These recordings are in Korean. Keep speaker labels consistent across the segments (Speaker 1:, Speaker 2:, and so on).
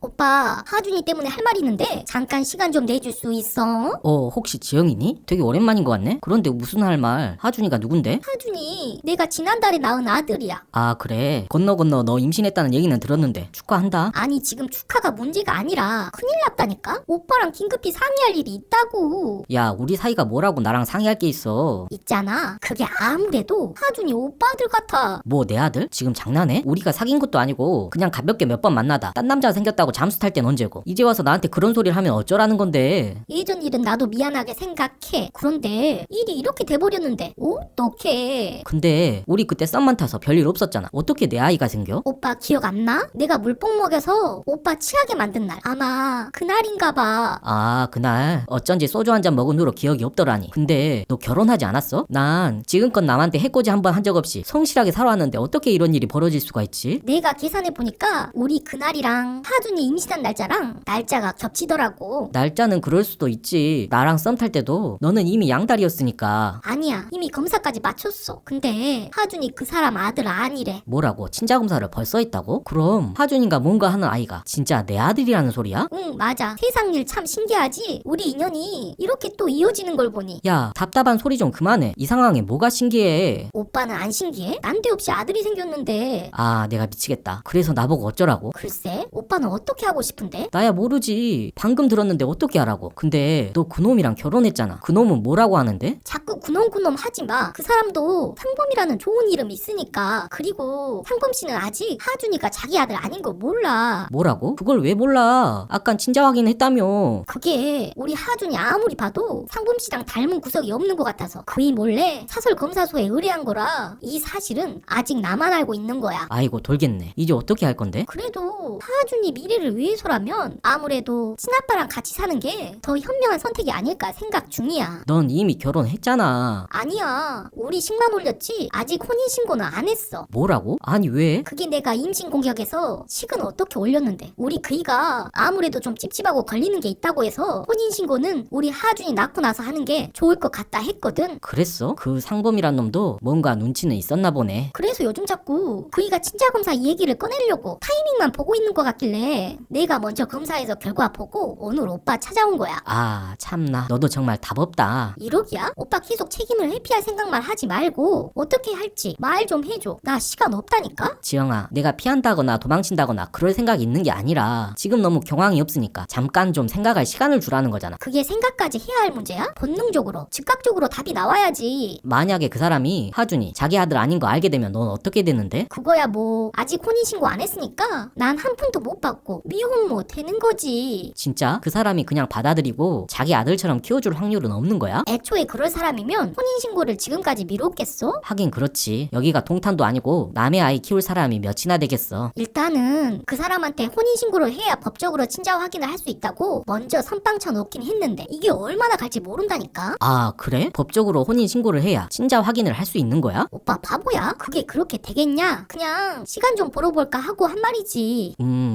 Speaker 1: 오빠, 하준이 때문에 할 말 있는데 잠깐 시간 좀 내줄 수 있어?
Speaker 2: 혹시 지영이니? 되게 오랜만인 것 같네? 그런데 무슨 할 말? 하준이가 누군데?
Speaker 1: 하준이 내가 지난달에 낳은 아들이야.
Speaker 2: 아, 그래. 건너 너 임신했다는 얘기는 들었는데 축하한다.
Speaker 1: 아니 지금 축하가 문제가 아니라 큰일 났다니까? 오빠랑 긴급히 상의할 일이 있다고.
Speaker 2: 야, 우리 사이가 뭐라고 나랑 상의할 게 있어.
Speaker 1: 있잖아. 그게 아무래도 하준이 오빠 아들 같아.
Speaker 2: 뭐 내 아들? 지금 장난해? 우리가 사귄 것도 아니고 그냥 가볍게 몇 번 만나다 딴 남자가 생겼다고 잠수 탈 땐 언제고. 이제 와서 나한테 그런 소리를 하면 어쩌라는 건데.
Speaker 1: 예전 일은 나도 미안하게 생각해. 그런데 일이 이렇게 돼버렸는데 어떡해.
Speaker 2: 근데 우리 그때 썸만 타서 별일 없었잖아. 어떻게 내 아이가 생겨?
Speaker 1: 오빠 기억 안 나? 내가 물뽕 먹여서 오빠 취하게 만든 날. 아마 그날인가 봐.
Speaker 2: 아, 그날 어쩐지 소주 한 잔 먹은 후로 기억이 없더라니. 근데 너 결혼하지 않았어? 난 지금껏 남한테 해코지 한 번 한 적 없이 성실하게 살아왔는데 어떻게 이런 일이 벌어질 수가 있지?
Speaker 1: 내가 계산해보니까 우리 그날이랑 하준이 임신한 날짜랑 날짜가 겹치더라고.
Speaker 2: 날짜는 그럴 수도 있지. 나랑 썸 탈 때도 너는 이미 양다리였으니까.
Speaker 1: 아니야. 이미 검사까지 마쳤어. 근데 하준이 그 사람 아들 아니래.
Speaker 2: 뭐라고? 친자 검사를 벌써 했다고? 그럼 하준이가 뭔가 하는 아이가 진짜 내 아들이라는 소리야?
Speaker 1: 응, 맞아. 세상 일 참 신기하지? 우리 인연이 이렇게 또 이어지는 걸 보니.
Speaker 2: 야, 답답한 소리 좀 그만해. 이 상황에 뭐가 신기해?
Speaker 1: 오빠는 안 신기해? 난데없이 아들이 생겼는데.
Speaker 2: 아, 내가 미치겠다. 그래서 나보고 어쩌라고?
Speaker 1: 글쎄, 오빠는 어떻게 하고 싶은데?
Speaker 2: 나야 모르지. 방금 들었는데 어떻게 하라고? 근데 너 그놈이랑 결혼했잖아. 그놈은 뭐라고 하는데?
Speaker 1: 자꾸 구놈구놈 하지 마. 그 사람도 상범이라는 좋은 이름이 있으니까. 그리고 상범 씨는 아직 하준이가 자기 아들 아닌 거 몰라.
Speaker 2: 뭐라고? 그걸 왜 몰라? 아깐 친자 확인했다며.
Speaker 1: 그게 우리 하준이 아무리 봐도 상범 씨랑 닮은 구석이 없는 것 같아서 그이 몰래 사설 검사소에 의뢰한 거라. 이 사실은 아직 나만 알고 있는 거야.
Speaker 2: 아이고 돌겠네. 이제 어떻게 할 건데?
Speaker 1: 그래도 하준이 미래를 위해서라면 아무래도 친아빠랑 같이 사는 게 더 현명한 선택이 아닐까 생각 중이야.
Speaker 2: 넌 이미 결혼했잖아.
Speaker 1: 아니야. 우리 식만 올렸지 아직 혼인신고는 안 했어.
Speaker 2: 뭐라고? 아니 왜?
Speaker 1: 그게 내가 임신 공격에서 식은 어떻게 올렸는데 우리 그이가 아무래도 좀 찝찝하고 걸리는 게 있다고 해서 혼인신고는 우리 하준이 낳고 나서 하는 게 좋을 것 같다 했거든.
Speaker 2: 그랬어? 그 상범이란 놈도 뭔가 눈치는 있었나 보네.
Speaker 1: 그래서 요즘 자꾸 그이가 친자검사 이 얘기를 꺼내려고 타이밍만 보고 있는 것 같길래 내가 먼저 검사해서 결과 보고 오늘 오빠 찾아온 거야.
Speaker 2: 아, 참나. 너도 정말 답 없다.
Speaker 1: 이러기야? 오빠 계속 책임을 회피할 생각만 하지 말고 어떻게 할지 말 좀 해줘. 나 시간 없다니까?
Speaker 2: 지영아, 내가 피한다거나 도망친다거나 그럴 생각이 있는 게 아니라 지금 너무 경황이 없으니까 잠깐 좀 생각할 시간을 주라는 거잖아.
Speaker 1: 그게 생각까지 해야 할 문제야? 본능적으로, 즉각적으로 답이 나와야지.
Speaker 2: 만약에 그 사람이 하준이 자기 아들 아닌 거 알게 되면 넌 어떻게 되는데?
Speaker 1: 그거야 뭐 아직 혼인신고 안 했으니까 난 한 푼도 못 받고 미혼 못 되는 거지.
Speaker 2: 진짜? 그 사람이 그냥 받아들이고 자기 아들처럼 키워줄 확률은 없는 거야?
Speaker 1: 애초에 그럴 사람이면 혼인신고를 지금까지 미뤘겠어?
Speaker 2: 하긴 그렇지. 여기가 동탄도 아니고 남의 아이 키울 사람이 몇이나 되겠어.
Speaker 1: 일단은 그 사람한테 혼인신고를 해야 법적으로 친자 확인을 할 수 있다고 먼저 선빵 쳐놓긴 했는데 이게 얼마나 갈지 모른다니까?
Speaker 2: 아, 그래? 법적으로 혼인 신고를 해야 친자 확인을 할 수 있는 거야?
Speaker 1: 오빠 바보야? 그게 그렇게 되겠냐? 그냥 시간 좀 벌어볼까 하고 한 말이지.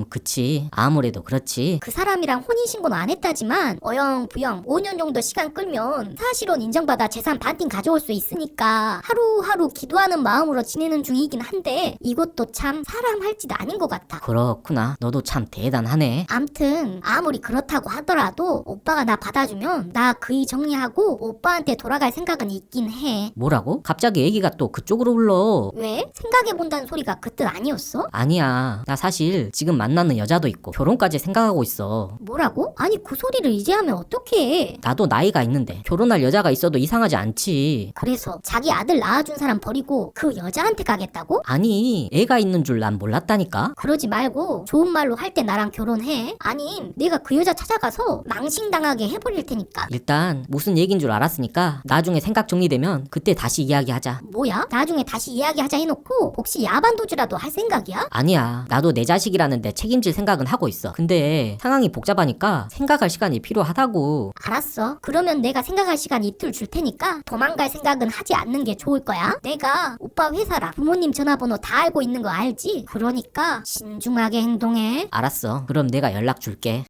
Speaker 2: 그치. 아무래도 그렇지.
Speaker 1: 그 사람이랑 혼인신고는 안 했다지만 어영부영 5년 정도 시간 끌면 사실혼 인정받아 재산 반띵 가져올 수 있으니까 하루하루 기도하는 마음으로 지내는 중이긴 한데 이것도 참 사람 할 짓 아닌 것 같아.
Speaker 2: 그렇구나. 너도 참 대단하네.
Speaker 1: 암튼 아무리 그렇다고 하더라도 오빠가 나 받아주면 나 그이 정리하고 오빠한테 돌아갈 생각은 있긴 해.
Speaker 2: 뭐라고? 갑자기 얘기가 또 그쪽으로 흘러.
Speaker 1: 왜? 생각해본다는 소리가 그 뜻 아니었어?
Speaker 2: 아니야. 나 사실 지금 만나는 여자도 있고 결혼까지 생각하고 있어.
Speaker 1: 뭐라고? 아니 그 소리를 이제 하면 어떡해.
Speaker 2: 나도 나이가 있는데 결혼할 여자가 있어도 이상하지 않지.
Speaker 1: 그래서 자기 아들 낳아준 사람 버리고 그 여자한테 가겠다고?
Speaker 2: 아니, 애가 있는 줄 난 몰랐다니까.
Speaker 1: 그러지 말고 좋은 말로 할 때 나랑 결혼해. 아님 내가 그 여자 찾아가서 망신당하게 해버릴 테니까.
Speaker 2: 일단 무슨 얘긴 줄 알았으니까 나중에 생각 정리되면 그때 다시 이야기하자.
Speaker 1: 뭐야? 나중에 다시 이야기하자 해놓고 혹시 야반도주라도 할 생각이야?
Speaker 2: 아니야. 나도 내 자식이라는데 책임질 생각은 하고 있어. 근데 상황이 복잡하니까 생각할 시간이 필요하다고.
Speaker 1: 알았어. 그러면 내가 생각할 시간 이틀 줄 테니까 도망갈 생각은 하지 않는 게 좋을 거야. 내가 오빠 회사랑 부모님 전화번호 다 알고 있는 거 알지? 그러니까 신중하게 행동해.
Speaker 2: 알았어. 그럼 내가 연락 줄게.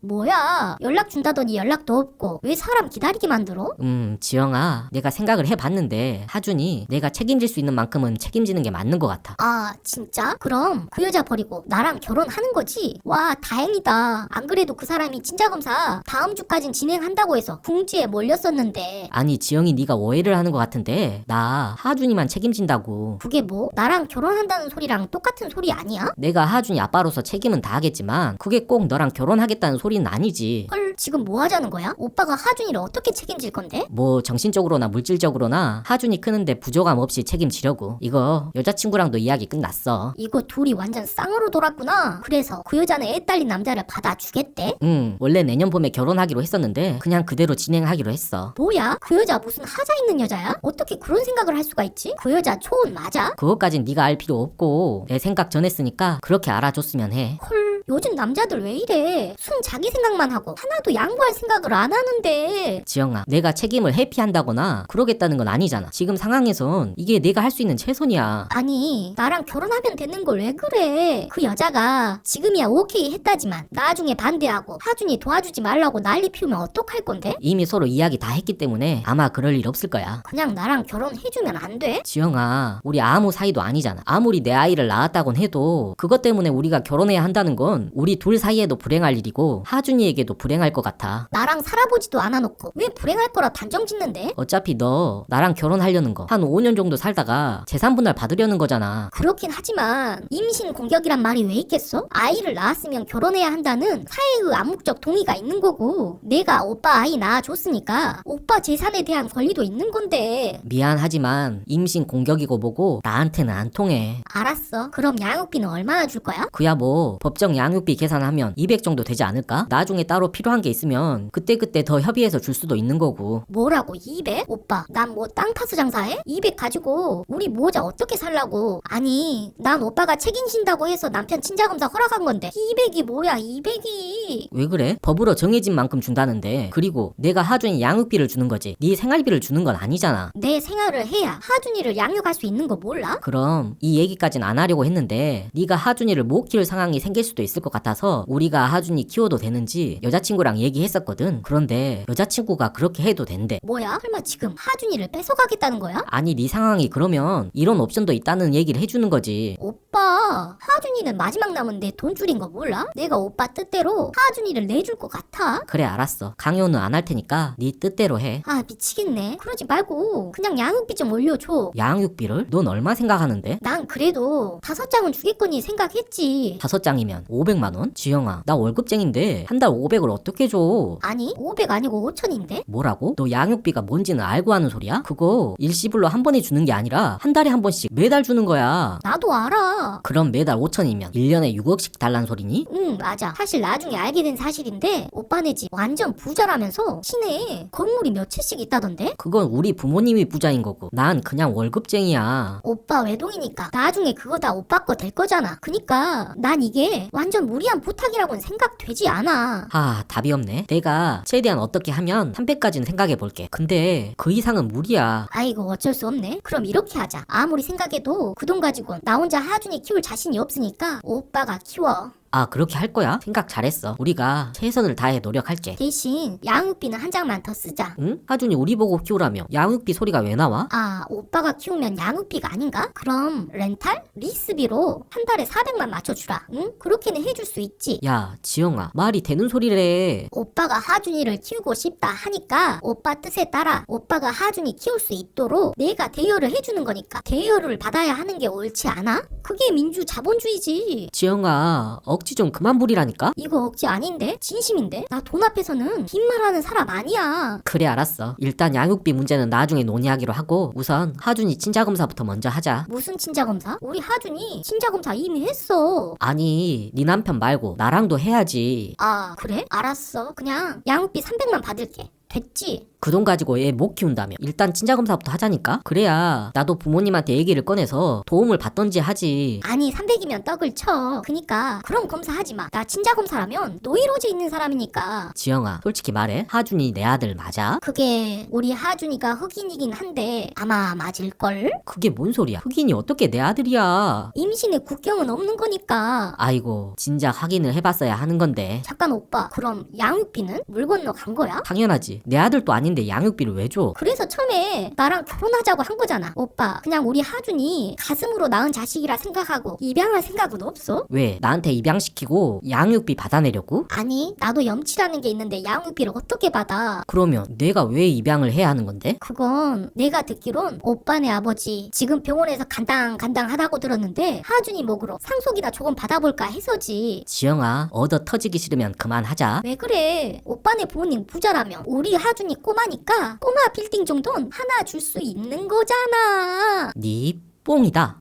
Speaker 1: 뭐야? 연락 준다더니 연락도 없고 왜 사람 기다리게 만들어?
Speaker 2: 지영아, 내가 생각을 해봤는데 하준이 내가 책임질 수 있는 만큼은 책임지는 게 맞는 것 같아.
Speaker 1: 아, 진짜? 그럼 그 여자 버리고 나랑 결혼하는 거지? 와, 다행이다. 안 그래도 그 사람이 친자검사 다음 주까진 진행한다고 해서 궁지에 몰렸었는데.
Speaker 2: 아니, 지영이 네가 오해를 하는 것 같은데 나 하준이만 책임진다고.
Speaker 1: 그게 뭐? 나랑 결혼한다는 소리랑 똑같은 소리 아니야?
Speaker 2: 내가 하준이 아빠로서 책임은 다 하겠지만 그게 꼭 너랑 결혼하겠다는 소리는 아니지.
Speaker 1: 헐, 지금 뭐 하자는 거야? 오빠가 하준이를 어떻게 책임질 건데?
Speaker 2: 뭐 정신적으로나 물질적으로나 하준이 크는데 부족함 없이 책임지려고. 이거 여자친구랑도 이야기 끝났어.
Speaker 1: 이거 둘이 완전 쌍으로 돌았구나. 그래서 그 여자는 애 딸린 남자를 받아주겠대?
Speaker 2: 원래 내년 봄에 결혼하기로 했었는데 그냥 그대로 진행하기로 했어.
Speaker 1: 뭐야? 그 여자 무슨 하자 있는 여자야? 어떻게 그런 생각을 할 수가 있지? 그 여자 초혼 맞아?
Speaker 2: 그것까진 네가 알 필요 없고 내 생각 전했으니까 그렇게 알아줬으면 해.
Speaker 1: 헐, 요즘 남자들 왜 이래? 순 자기 생각만 하고 하나도 양보할 생각을 안 하는데.
Speaker 2: 지영아, 내가 책임을 회피한다거나 그러겠다는 건 아니잖아. 지금 상황에선 이게 내가 할 수 있는 최선이야.
Speaker 1: 아니, 나랑 결혼하면 되는 걸 왜 그래? 그 여자가 지금이야 오케이 했다지만 나중에 반대하고 하준이 도와주지 말라고 난리 피우면 어떡할 건데?
Speaker 2: 이미 서로 이야기 다 했기 때문에 아마 그럴 일 없을 거야.
Speaker 1: 그냥 나랑 결혼해주면 안 돼?
Speaker 2: 지영아, 우리 아무 사이도 아니잖아. 아무리 내 아이를 낳았다곤 해도 그것 때문에 우리가 결혼해야 한다는 건 우리 둘 사이에도 불행할 일이고 하준이에게도 불행할 것 같아.
Speaker 1: 나랑 살아보지도 않아놓고 왜 불행할 거라 단정 짓는데?
Speaker 2: 어차피 너 나랑 결혼하려는 거 한 5년 정도 살다가 재산 분할 받으려는 거잖아.
Speaker 1: 그렇긴 하지만 임신 공격이란 말이 왜 있겠어? 아이를 낳았으면 결혼해야 한다는 사회의 암묵적 동의가 있는 거고 내가 오빠 아이 낳아줬으니까 오빠 재산에 대한 권리도 있는 건데.
Speaker 2: 미안하지만 임신 공격이고 뭐고 나한테는 안 통해.
Speaker 1: 알았어. 그럼 양육비는 얼마나 줄 거야?
Speaker 2: 그야 뭐 법정 양육비 계산하면 200 정도 되지 않을까? 나중에 따로 필요한 게 있으면 그때그때 더 협의해서 줄 수도 있는 거고.
Speaker 1: 뭐라고 200? 오빠 난 뭐 땅 파서 장사해? 200 가지고 우리 모자 어떻게 살라고. 아니 난 오빠가 책임진다고 해서 남편 친자검사 허락한 건데 200이 뭐야 200이.
Speaker 2: 왜 그래? 법으로 정해진 만큼 준다는데. 그리고 내가 하준이 양육비를 주는 거지 네 생활비를 주는 건 아니잖아.
Speaker 1: 내 생활을 해야 하준이를 양육할 수 있는 거 몰라?
Speaker 2: 그럼 이 얘기까진 안 하려고 했는데 네가 하준이를 못 키울 상황이 생길 수도 있을 것 같아서 우리가 하준이 키워도 되는지 여자친구랑 얘기했었거든. 그런데 여자친구가 그렇게 해도 된대.
Speaker 1: 뭐야? 설마 지금 하준이를 뺏어가겠다는 거야?
Speaker 2: 아니 네 상황이 그러면 이런 옵션도 있다는 얘기를 해주는 거지.
Speaker 1: 오빠 하준이는 마지막 남은 내 돈 줄인 거 몰라? 내가 오빠 뜻대로 하준이를 내줄 것 같아?
Speaker 2: 그래 알았어. 강요는 안 할 테니까 네 뜻대로 해.
Speaker 1: 아 미치겠네. 그러지 말고 그냥 양육비 좀 올려줘.
Speaker 2: 양육비를? 넌 얼마 생각하는데?
Speaker 1: 난 그래도 5장은 주겠거니 생각했지.
Speaker 2: 5장이면 500만 원? 지영아 나 월급쟁인데 한 달 500을 어떻게 줘?
Speaker 1: 아니 500 아니고 5천인데?
Speaker 2: 뭐라고? 너 양육비가 뭔지는 알고 하는 소리야? 그거 일시불로 한 번에 주는 게 아니라 한 달에 한 번씩 매달 주는 거야.
Speaker 1: 나도 알아.
Speaker 2: 그럼 매달 5천이면 1년에 6억씩 달란 소리니?
Speaker 1: 응 맞아. 사실 나중에 알게 된 사실인데 오빠네 집 완전 부자라면서 시내에 건물이 몇 채씩 있다던데?
Speaker 2: 그건 우리 부모님이 부자인 거고 난 그냥 월급쟁이야.
Speaker 1: 오빠 외동이니까 나중에 그거 다 오빠 거 될 거잖아. 그니까 난 이게 완전 무리한 부탁이라고는 생각되지 않아.
Speaker 2: 아 답이 없네. 내가 최대한 어떻게 하면 300까지는 생각해 볼게. 근데 그 이상은 무리야.
Speaker 1: 아이고 어쩔 수 없네. 그럼 이렇게 하자. 아무리 생각해도 그 돈 가지고 나 혼자 하준이 키울 자신이 없으니까 오빠가 키워.
Speaker 2: 아 그렇게 할 거야? 생각 잘했어. 우리가 최선을 다해 노력할게.
Speaker 1: 대신 양육비는 한 장만 더 쓰자.
Speaker 2: 응? 하준이 우리 보고 키우라며 양육비 소리가 왜 나와?
Speaker 1: 아 오빠가 키우면 양육비가 아닌가? 그럼 렌탈? 리스비로 한 달에 400만 맞춰주라. 응? 그렇게는 해줄 수 있지.
Speaker 2: 야 지영아 말이 되는 소리래.
Speaker 1: 오빠가 하준이를 키우고 싶다 하니까 오빠 뜻에 따라 오빠가 하준이 키울 수 있도록 내가 대여를 해주는 거니까 대여를 받아야 하는 게 옳지 않아? 그게 민주 자본주의지.
Speaker 2: 지영아 억지 좀 그만 부리라니까?
Speaker 1: 이거 억지 아닌데? 진심인데? 나 돈 앞에서는 빈말하는 사람 아니야.
Speaker 2: 그래 알았어. 일단 양육비 문제는 나중에 논의하기로 하고 우선 하준이 친자검사부터 먼저 하자.
Speaker 1: 무슨 친자검사? 우리 하준이 친자검사 이미 했어.
Speaker 2: 아니 네 남편 말고 나랑도 해야지.
Speaker 1: 아 그래? 알았어. 그냥 양육비 300만 받을게. 됐지?
Speaker 2: 그 돈 가지고 애 못 키운다며. 일단 친자검사부터 하자니까. 그래야 나도 부모님한테 얘기를 꺼내서 도움을 받던지 하지.
Speaker 1: 아니 300이면 떡을 쳐. 그니까 그럼 검사하지 마. 나 친자 검사라면 노이로제 있는 사람이니까.
Speaker 2: 지영아, 솔직히 말해. 하준이 내 아들 맞아?
Speaker 1: 그게 우리 하준이가 흑인이긴 한데 아마 맞을걸?
Speaker 2: 그게 뭔 소리야? 흑인이 어떻게 내 아들이야?
Speaker 1: 임신에 국경은 없는 거니까.
Speaker 2: 아이고, 진작 확인을 해봤어야 하는 건데.
Speaker 1: 잠깐 오빠, 그럼 양육비는 물 건너 간 거야?
Speaker 2: 당연하지. 내 아들도 아닌데 양육비를 왜 줘?
Speaker 1: 그래서 처음에 나랑 결혼하자고 한 거잖아. 오빠, 그냥 우리 하준이 가슴으로 낳은 자식이라 생각하고 입양할 생각은 없어?
Speaker 2: 왜? 나한테 입양시키고 양육비 받아내려고?
Speaker 1: 아니, 나도 염치라는 게 있는데 양육비를 어떻게 받아?
Speaker 2: 그러면 내가 왜 입양을 해야 하는 건데?
Speaker 1: 그건 내가 듣기론 오빠네 아버지 지금 병원에서 간당간당하다고 들었는데 하준이 목으로 상속이나 조금 받아볼까 해서지.
Speaker 2: 지영아, 얻어 터지기 싫으면 그만하자.
Speaker 1: 왜 그래? 오빠네 부모님 부자라며. 우리 하준이 꼬마니까 꼬마 빌딩 정도는 하나 줄 수 있는 거잖아.
Speaker 2: 네 뽕이다.